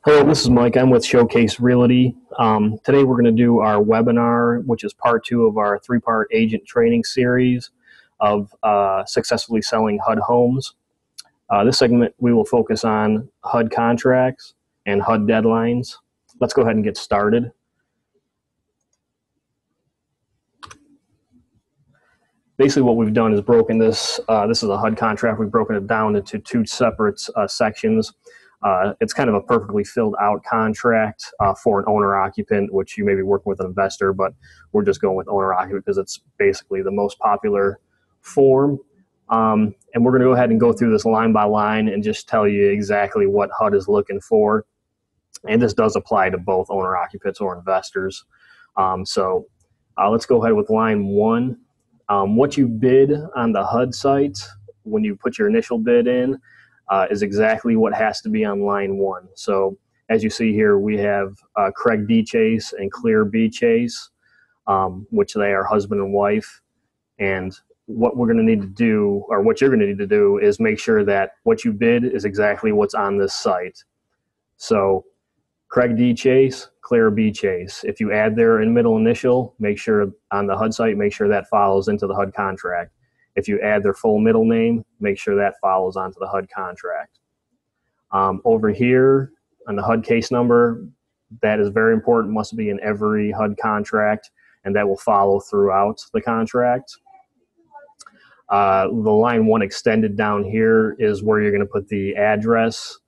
Hello, this is Mike. I'm with Showcase Realty. Today we're going to do our webinar, which is part 2 of our 3-part agent training series of successfully selling HUD homes. This segment we will focus on HUD contracts and HUD deadlines. Let's go ahead and get started. Basically what we've done is broken this, this is a HUD contract, we've broken it down into 2 separate sections. It's kind of a perfectly filled out contract for an owner-occupant, which you may be working with an investor, but we're just going with owner-occupant because it's basically the most popular form. And we're going to go ahead and go through this line by line and just tell you exactly what HUD is looking for. And this does apply to both owner-occupants or investors. Let's go ahead with line 1. What you bid on the HUD site when you put your initial bid in is exactly what has to be on line 1. So as you see here, we have Craig D. Chase and Claire B. Chase, which they are husband and wife. And what we're going to need to do, or what you're going to need to do, is make sure that what you bid is exactly what's on this site. So Craig D. Chase, Claire B. Chase. If you add their middle initial, make sure on the HUD site, make sure that follows into the HUD contract. If you add their full middle name, make sure that follows onto the HUD contract. Over here on the HUD case number, that is very important, must be in every HUD contract, and that will follow throughout the contract. The line 1 extended down here is where you're going to put the address,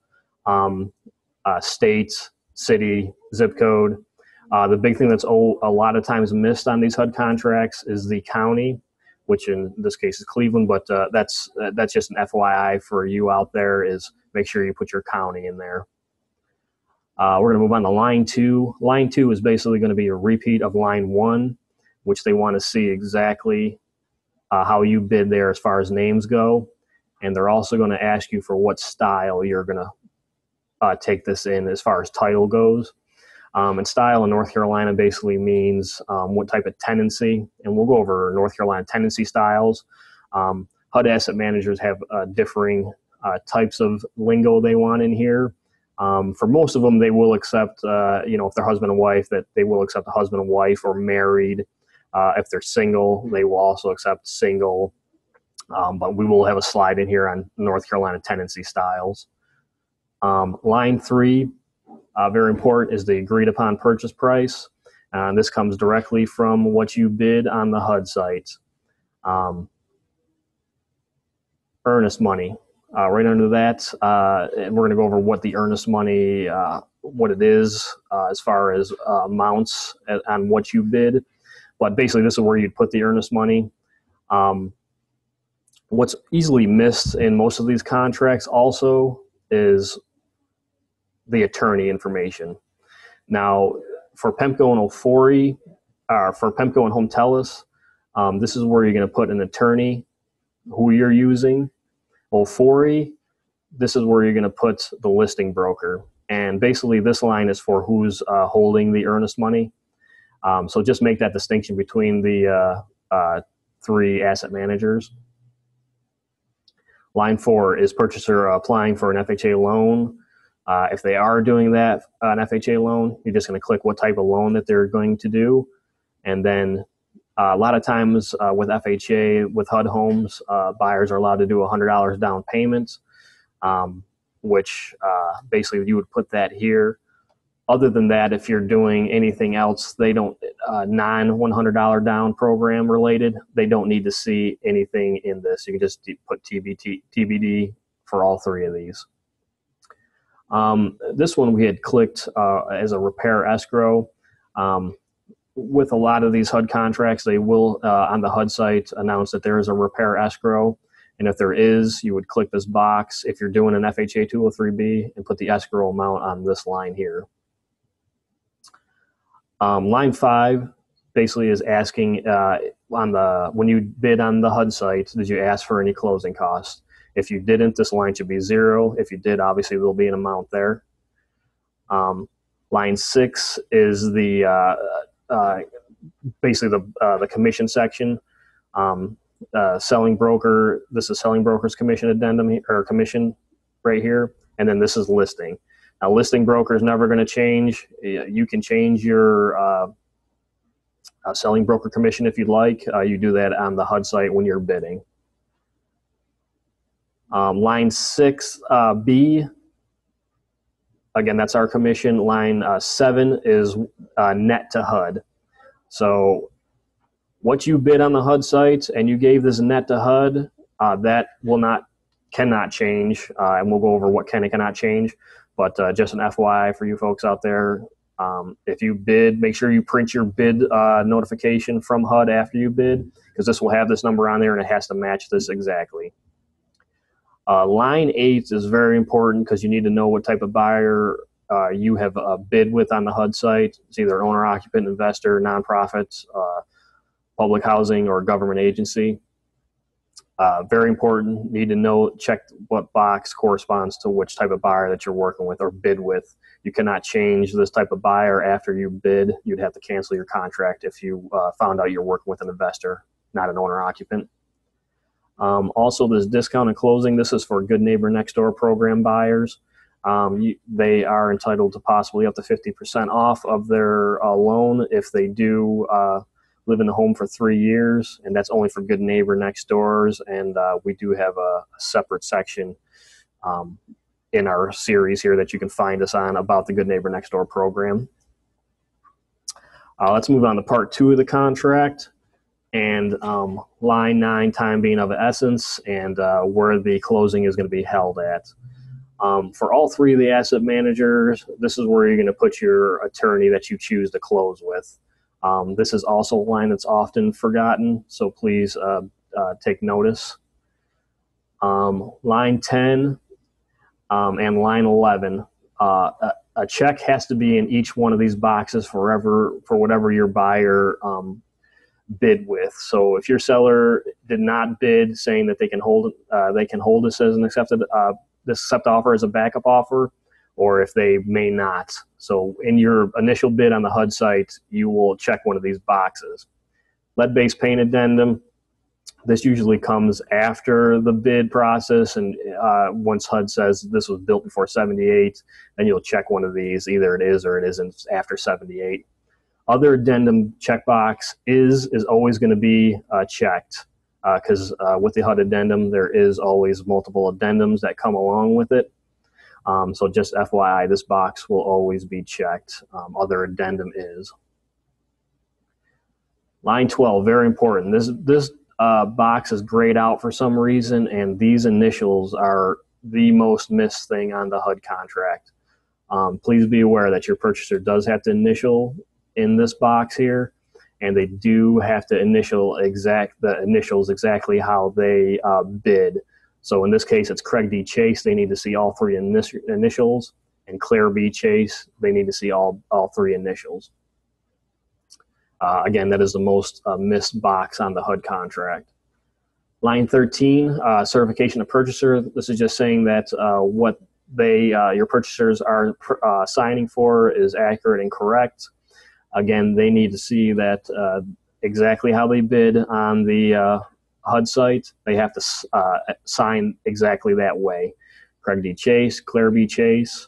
state, city, zip code. The big thing that's a lot of times missed on these HUD contracts is the county, which in this case is Cleveland, but that's just an FYI for you out there, is make sure you put your county in there. We're going to move on to line 2. Line 2 is basically going to be a repeat of line 1, which they want to see exactly how you bid there as far as names go. And they're also going to ask you for what style you're going to take this in as far as title goes. And style in North Carolina basically means what type of tenancy, and we'll go over North Carolina tenancy styles. HUD asset managers have differing types of lingo they want in here. For most of them, they will accept, if they're husband and wife, that they will accept a husband and wife, or married. If they're single, they will also accept single. But we will have a slide in here on North Carolina tenancy styles. Line 3. Very important, is the agreed upon purchase price. This comes directly from what you bid on the HUD site. Earnest money. Right under that, and we're going to go over what the earnest money, what it is as far as amounts on what you bid. But basically, this is where you'd put the earnest money. What's easily missed in most of these contracts also is the attorney information. Now, for PEMCO and Ofori, for PEMCO and HOMETELOS, this is where you're going to put an attorney, who you're using. Ofori, this is where you're going to put the listing broker. And basically, this line is for who's holding the earnest money. So just make that distinction between the 3 asset managers. Line 4 is purchaser applying for an FHA loan. If they are doing that, an FHA loan, you're just going to click what type of loan that they're going to do. And then a lot of times with FHA, with HUD homes, buyers are allowed to do $100 down payment, which basically you would put that here. Other than that, if you're doing anything else, they don't, non-$100 down program related, they don't need to see anything in this. You can just put TBD for all 3 of these. This one we had clicked as a repair escrow. With a lot of these HUD contracts, they will, on the HUD site, announce that there is a repair escrow. And if there is, you would click this box if you're doing an FHA 203B and put the escrow amount on this line here. Line 5 basically is asking when you bid on the HUD site, did you ask for any closing costs? If you didn't, this line should be 0. If you did, obviously there'll be an amount there. Line 6 is the basically the commission section. Selling broker. This is selling broker's commission addendum or commission right here, and then this is listing. Now, listing broker is never going to change. You can change your selling broker commission if you'd like. You do that on the HUD site when you're bidding. Line 6B, again, that's our commission. Line 7 is net to HUD. So what you bid on the HUD site and you gave this net to HUD, that cannot change, and we'll go over what can and cannot change. But just an FYI for you folks out there, if you bid, make sure you print your bid notification from HUD after you bid, because this will have this number on there and it has to match this exactly. Line 8 is very important because you need to know what type of buyer you have bid with on the HUD site. It's either owner, occupant, investor, nonprofit, public housing, or government agency. Very important. Need to know, check what box corresponds to which type of buyer that you're working with or bid with. You cannot change this type of buyer after you bid. You'd have to cancel your contract if you found out you're working with an investor, not an owner occupant. Also, this discount and closing, this is for Good Neighbor Next Door program buyers. They are entitled to possibly up to 50% off of their loan if they do live in the home for 3 years, and that's only for Good Neighbor Next Doors. And we do have a separate section in our series here that you can find us on about the Good Neighbor Next Door program. Let's move on to part 2 of the contract. And line 9, time being of essence, and where the closing is going to be held at. For all 3 of the asset managers, this is where you're going to put your attorney that you choose to close with. This is also a line that's often forgotten, so please take notice. Line 10 and line 11, a check has to be in each one of these boxes for whatever your buyer bid with. So if your seller did not bid saying that they can hold this as an accepted offer as a backup offer, or if they may not. So in your initial bid on the HUD site, you will check one of these boxes. Lead-based paint addendum, this usually comes after the bid process, and once HUD says this was built before 78, then you'll check one of these. Either it is or it isn't after 78. Other addendum checkbox is always going to be checked, because with the HUD addendum, there is always multiple addendums that come along with it. So just FYI, this box will always be checked. Other addendum is. Line 12, very important. This box is grayed out for some reason, and these initials are the most missed thing on the HUD contract. Please be aware that your purchaser does have to initial in this box here, and they do have to initial the initials exactly how they bid. So in this case, it's Craig D. Chase. They need to see all 3 initials, and Claire B. Chase. They need to see all 3 initials. Again, that is the most missed box on the HUD contract. Line 13, certification of purchaser. This is just saying that what your purchasers are signing for is accurate and correct. Again, they need to see that exactly how they bid on the HUD site. They have to sign exactly that way. Craig D. Chase, Claire B. Chase.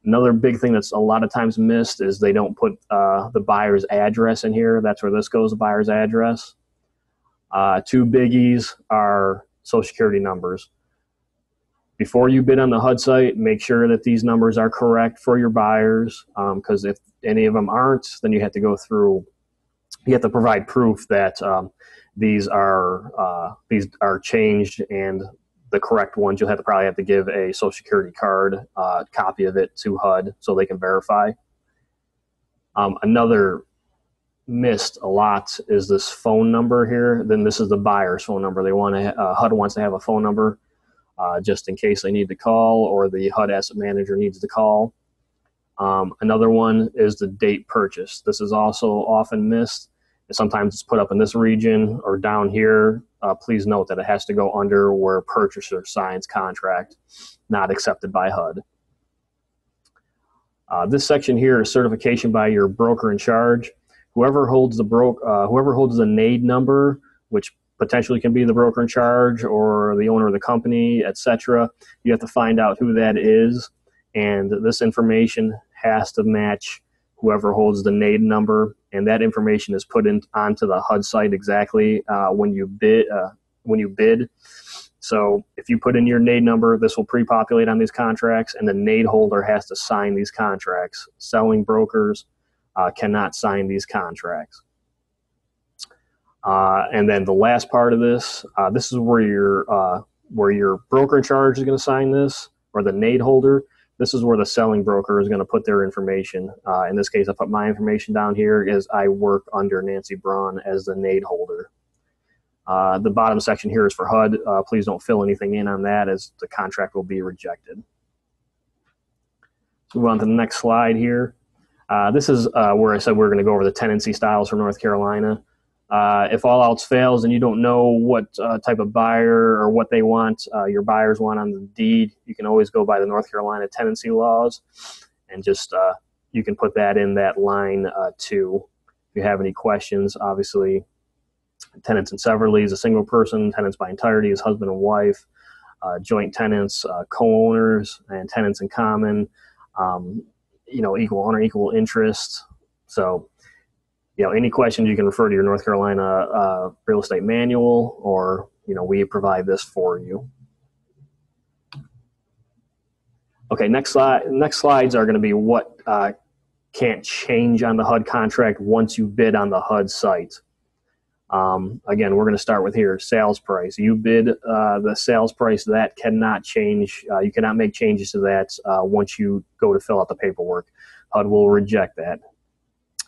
Another big thing that's a lot of times missed is they don't put the buyer's address in here. That's where this goes, the buyer's address. 2 biggies are Social Security numbers. Before you bid on the HUD site, make sure that these numbers are correct for your buyers, because if any of them aren't, then you have to go through, you have to provide proof that these are changed, and the correct ones, you'll probably have to give a Social Security card, copy of it to HUD so they can verify. Another missed a lot is this phone number here. Then this is the buyer's phone number. They want to, HUD wants to have a phone number just in case they need to call, or the HUD asset manager needs to call. Another one is the date purchased. This is also often missed. Sometimes it's put up in this region or down here. Please note that it has to go under where purchaser signs contract, not accepted by HUD. This section here is certification by your broker in charge. Whoever holds the NAID number, which potentially can be the broker in charge or the owner of the company, etc. You have to find out who that is and this information has to match whoever holds the NAID number, and that information is put onto the HUD site exactly when you bid. So if you put in your NAID number, this will pre-populate on these contracts, and the NAID holder has to sign these contracts. Selling brokers cannot sign these contracts. And then the last part of this, this is where your broker in charge is going to sign this, or the NAID holder. This is where the selling broker is going to put their information. In this case, I put my information down here as I work under Nancy Braun as the NAID holder. The bottom section here is for HUD. Please don't fill anything in on that, as the contract will be rejected. Let's move on to the next slide here. This is where I said we're going to go over the tenancy styles for North Carolina. If all else fails and you don't know what type of buyer or what they want, your buyers want on the deed, you can always go by the North Carolina tenancy laws, and just you can put that in that line too. If you have any questions, obviously, tenants and severally is a single person, tenants by entirety is husband and wife, joint tenants, co-owners, and tenants in common, equal owner, equal interest. So, any questions, you can refer to your North Carolina real estate manual, or, we provide this for you. Okay, next slides are going to be what can't change on the HUD contract once you bid on the HUD site. Again, we're going to start with here, sales price. You bid the sales price, that cannot change. You cannot make changes to that once you go to fill out the paperwork. HUD will reject that.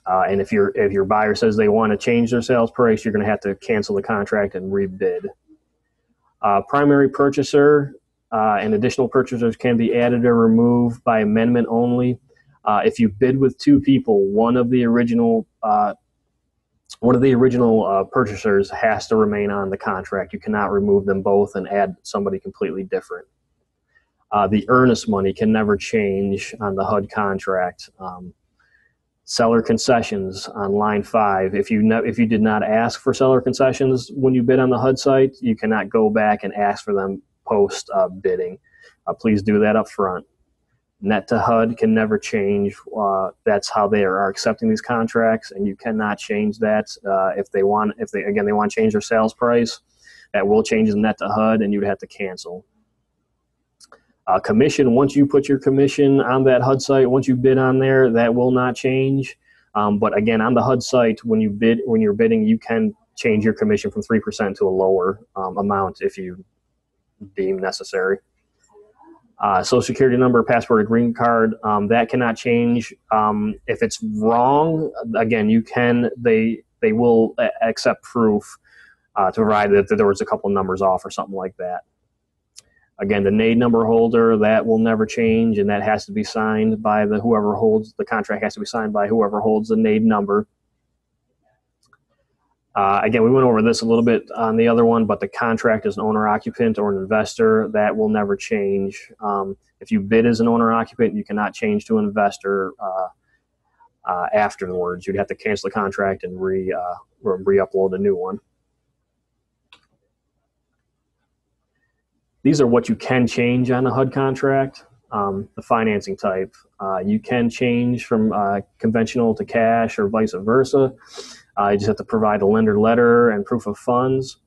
And if your buyer says they want to change their sales price, you're going to have to cancel the contract and rebid. Primary purchaser and additional purchasers can be added or removed by amendment only. If you bid with two people, one of the original purchasers has to remain on the contract. You cannot remove them both and add somebody completely different. The earnest money can never change on the HUD contract. Seller concessions on line 5. If you did not ask for seller concessions when you bid on the HUD site, you cannot go back and ask for them post bidding. Please do that up front. Net to HUD can never change. That's how they are accepting these contracts, and you cannot change that. If they want to change their sales price, that will change the net to HUD, and you'd have to cancel. Commission, once you put your commission on that HUD site, once you bid on there, that will not change. But again, on the HUD site, when you're bidding, you can change your commission from 3% to a lower amount if you deem necessary. Social security number, passport, or green card, that cannot change. If it's wrong, again, they will accept proof to provide that there was a couple numbers off or something like that. Again, the NAID number holder, that will never change, and that has to be signed by whoever holds the contract, has to be signed by whoever holds the NAID number. Again, we went over this a little bit on the other one, but the contract as an owner-occupant or an investor, that will never change. If you bid as an owner-occupant, you cannot change to an investor afterwards. You'd have to cancel the contract and re-upload a new one. These are what you can change on the HUD contract. The financing type. You can change from conventional to cash or vice versa. You just have to provide a lender letter and proof of funds.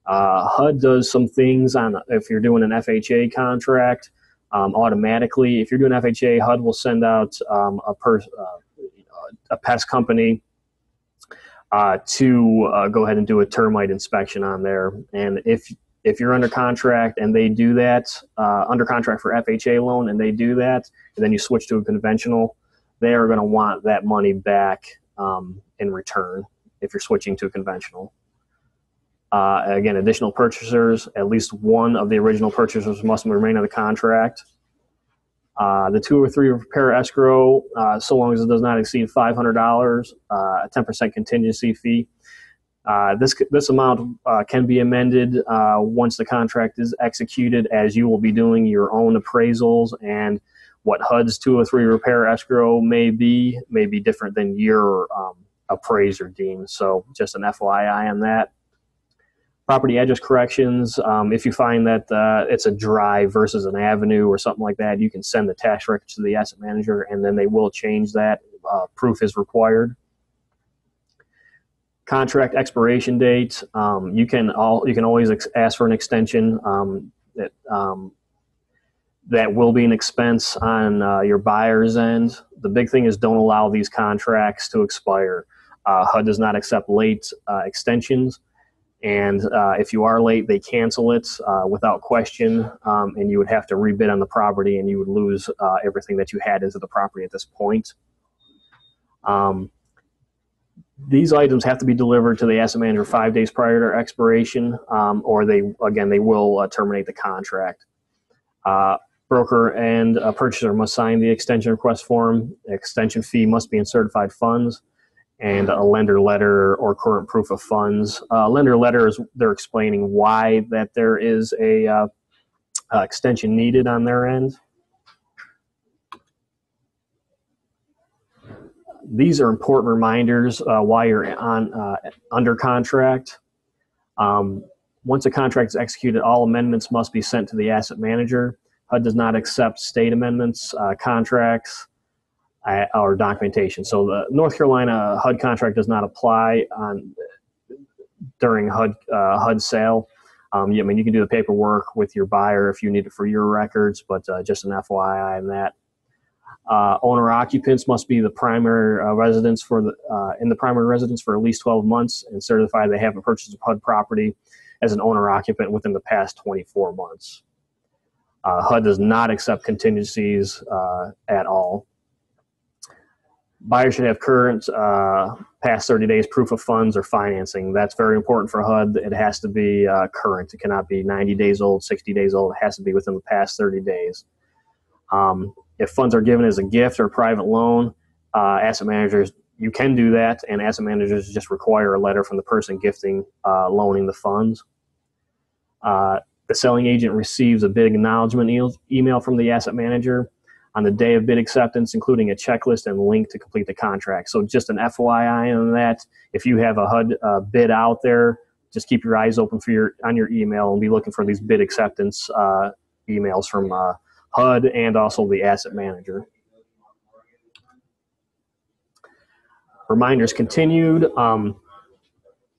HUD does some things if you're doing an FHA contract automatically. If you're doing FHA, HUD will send out a pest company to go ahead and do a termite inspection on there. And if you're under contract and they do that, under contract for FHA loan, and they do that, and then you switch to a conventional, they are going to want that money back in return if you're switching to a conventional. Again, additional purchasers, at least one of the original purchasers must remain on the contract. The 2 or 3 repair escrow, so long as it does not exceed $500, a 10% contingency fee. This amount can be amended once the contract is executed, as you will be doing your own appraisals, and what HUD's 2 or 3 repair escrow may be different than your appraiser deems. So just an FYI on that. Property address corrections, if you find that it's a drive versus an avenue or something like that, you can send the tax records to the asset manager, and then they will change that. Proof is required. Contract expiration date, you can always ask for an extension. That will be an expense on your buyer's end. The big thing is don't allow these contracts to expire. HUD does not accept late extensions. And if you are late, they cancel it without question, and you would have to rebid on the property, and you would lose everything that you had into the property at this point. These items have to be delivered to the asset manager 5 days prior to expiration, or they will terminate the contract. Broker and purchaser must sign the extension request form. Extension fee must be in certified funds, and a lender letter or current proof of funds. Lender letter is they're explaining why that there is a extension needed on their end. These are important reminders while you're under contract. Once a contract is executed, all amendments must be sent to the asset manager. HUD does not accept state amendments, contracts, or documentation. So the North Carolina HUD contract does not apply during HUD sale. I mean, you can do the paperwork with your buyer if you need it for your records, but just an FYI on that. Owner occupants must be the primary residence in the primary residence for at least 12 months and certify they haven't purchased a HUD property as an owner occupant within the past 24 months. HUD does not accept contingencies at all. Buyer should have current past 30 days proof of funds or financing. That's very important for HUD. It has to be current. It cannot be 90 days old, 60 days old. It has to be within the past 30 days. If funds are given as a gift or a private loan, asset managers, you can do that, and asset managers just require a letter from the person gifting, loaning the funds. The selling agent receives a bid acknowledgement email from the asset manager on the day of bid acceptance, including a checklist and link to complete the contract. So just an FYI on that, if you have a HUD bid out there, just keep your eyes open on your email and be looking for these bid acceptance emails from HUD and also the asset manager. Reminders continued.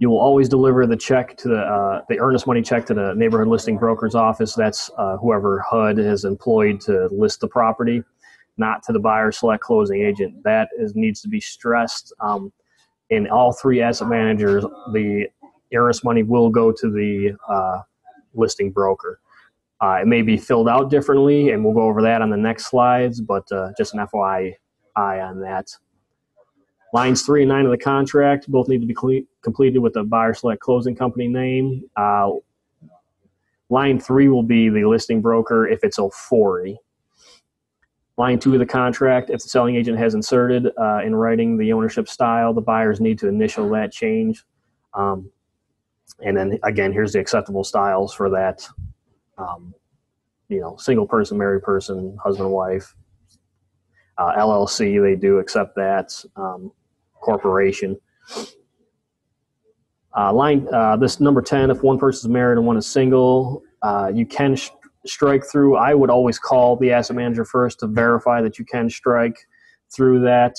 You will always deliver the check to the Earnest Money check to the neighborhood listing broker's office. That's whoever HUD has employed to list the property, not to the buyer select closing agent. That needs to be stressed. In all three asset managers, the Earnest Money will go to the listing broker. It may be filled out differently, and we'll go over that on the next slides, but just an FYI on that. Lines 3 and 9 of the contract both need to be completed with the buyer select closing company name. Line 3 will be the listing broker if it's 040. Line 2 of the contract, if the selling agent has inserted in writing the ownership style, the buyers need to initial that change. And then again, here's the acceptable styles for that. Single person, married person, husband, wife, LLC, they do accept that. Corporation. This number 10, if one person is married and one is single, you can strike through. I would always call the asset manager first to verify that you can strike through that,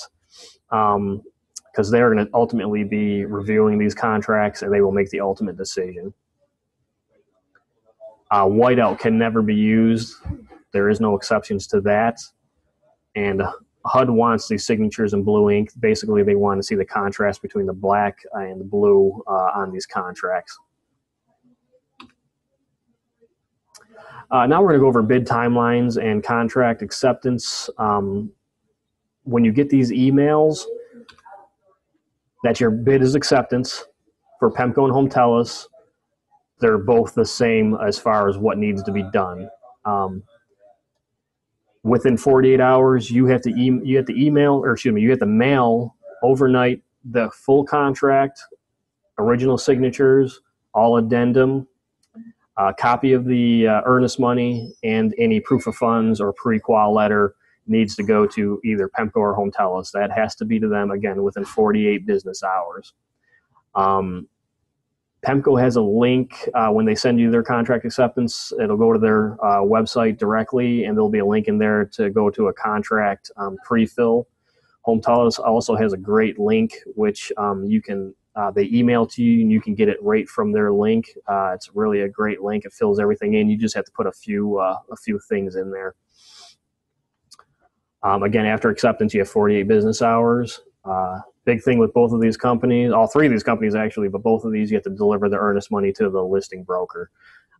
because they're going to ultimately be reviewing these contracts and they will make the ultimate decision. Whiteout can never be used. There is no exceptions to that. And HUD wants these signatures in blue ink. Basically, they want to see the contrast between the black and the blue on these contracts. Now we're going to go over bid timelines and contract acceptance. When you get these emails that your bid is acceptance for PEMCO and HOMETELOS, they're both the same as far as what needs to be done. Within 48 hours, you have to mail overnight the full contract, original signatures, all addendum, a copy of the earnest money, and any proof of funds or pre-qual letter needs to go to either PEMCO or HOMETELOS. That has to be to them, again, within 48 business hours. PEMCO has a link when they send you their contract acceptance. It'll go to their website directly, and there'll be a link in there to go to a contract pre-fill. HOMETELOS also has a great link, which you can they email to you, and you can get it right from their link. It's really a great link. It fills everything in. You just have to put a few things in there. Again, after acceptance, you have 48 business hours. Big thing with both of these companies, all three of these companies actually, but both of these, you have to deliver the earnest money to the listing broker.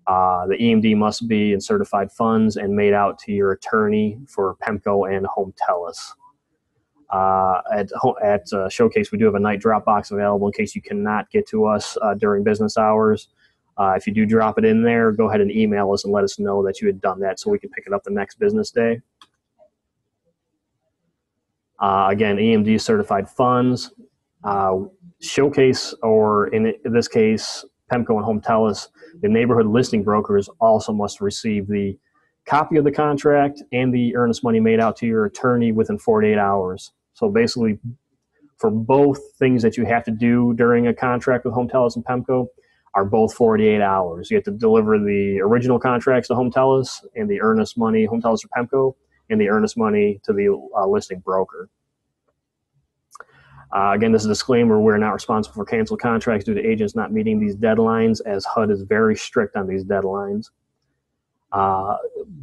The EMD must be in certified funds and made out to your attorney for PEMCO and HOMETELOS. At Showcase, we do have a night drop box available in case you cannot get to us during business hours. If you do drop it in there, go ahead and email us and let us know that you had done that so we can pick it up the next business day. Again, EMD certified funds. Showcase, or in this case, PEMCO and HOMETELOS, the neighborhood listing brokers also must receive the copy of the contract and the earnest money made out to your attorney within 48 hours. So basically, for both things that you have to do during a contract with HOMETELOS and PEMCO are both 48 hours. You have to deliver the original contracts to HOMETELOS and the earnest money, HOMETELOS or PEMCO, and the earnest money to the listing broker. Again, this is a disclaimer. We're not responsible for canceled contracts due to agents not meeting these deadlines, as HUD is very strict on these deadlines.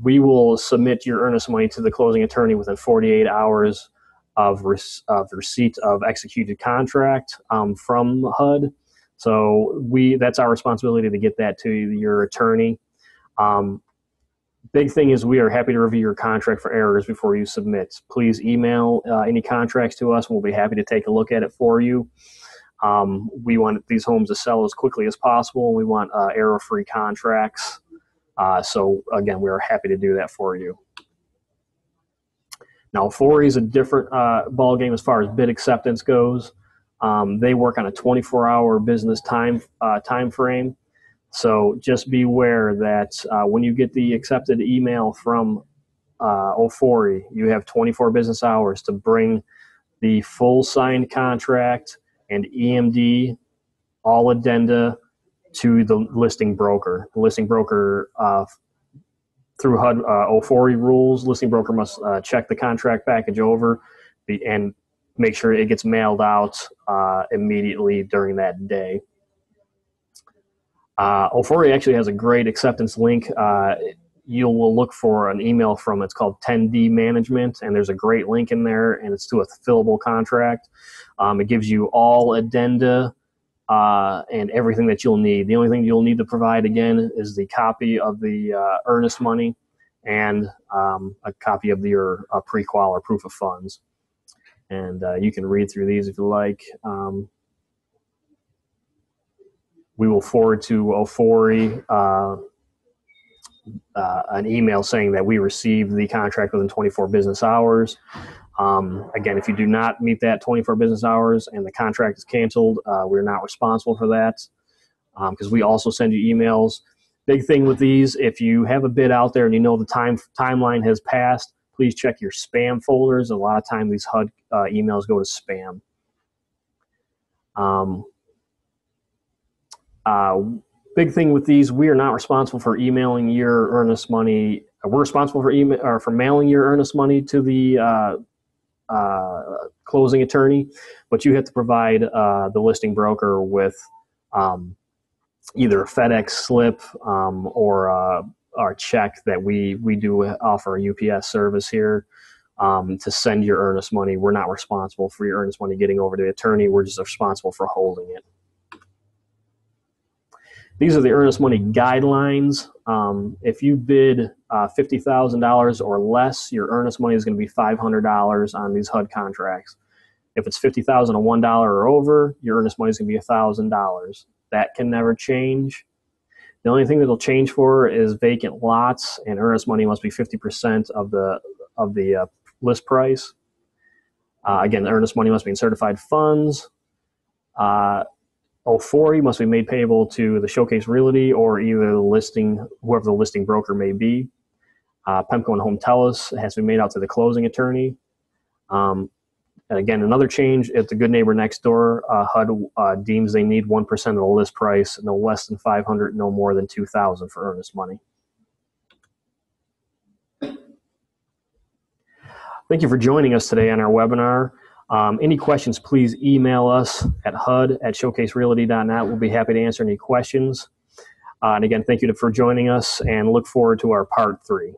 We will submit your earnest money to the closing attorney within 48 hours of receipt of executed contract from HUD. So that's our responsibility to get that to your attorney. Big thing is we are happy to review your contract for errors before you submit. Please email any contracts to us. We'll be happy to take a look at it for you. We want these homes to sell as quickly as possible. We want error-free contracts. So again, we are happy to do that for you. Now, 4 is a different ball game as far as bid acceptance goes. They work on a 24-hour business time frame. So just beware that when you get the accepted email from 04, you have 24 business hours to bring the full signed contract and EMD, all addenda, to the listing broker. The listing broker, through HUD 04 rules, listing broker must check the contract package over and make sure it gets mailed out immediately during that day. 04 actually has a great acceptance link. You will look for an email from, it's called 10D Management, and there's a great link in there, and it's to a fillable contract. It gives you all addenda and everything that you'll need. The only thing you'll need to provide, again, is the copy of the earnest money and a copy of your pre-qual or proof of funds. And you can read through these if you like. We will forward to Ofori an email saying that we received the contract within 24 business hours. Again, if you do not meet that 24 business hours and the contract is canceled, we're not responsible for that because we also send you emails. Big thing with these, if you have a bid out there and you know the timeline has passed, please check your spam folders. A lot of time these HUD emails go to spam. Big thing with these, we are not responsible for emailing your earnest money. We're responsible for mailing your earnest money to the closing attorney, but you have to provide the listing broker with either a FedEx slip or our check that we do offer a UPS service here to send your earnest money. We're not responsible for your earnest money getting over to the attorney. We're just responsible for holding it. These are the earnest money guidelines. If you bid $50,000 or less, your earnest money is going to be $500 on these HUD contracts. If it's $50,001 or over, your earnest money is going to be $1,000. That can never change. The only thing that'll change for is vacant lots, and earnest money must be 50% of the list price. Again, the earnest money must be in certified funds. 04 must be made payable to the Showcase Realty or either the listing, whoever the listing broker may be. PEMCO and HOMETELOS has to be made out to the closing attorney. And again, another change, if the good neighbor next door, HUD deems they need 1% of the list price, no less than $500, no more than $2,000 for earnest money. Thank you for joining us today on our webinar. Any questions, please email us at HUD@showcaserealty.net. We'll be happy to answer any questions. And again, thank you for joining us, and look forward to our part 3.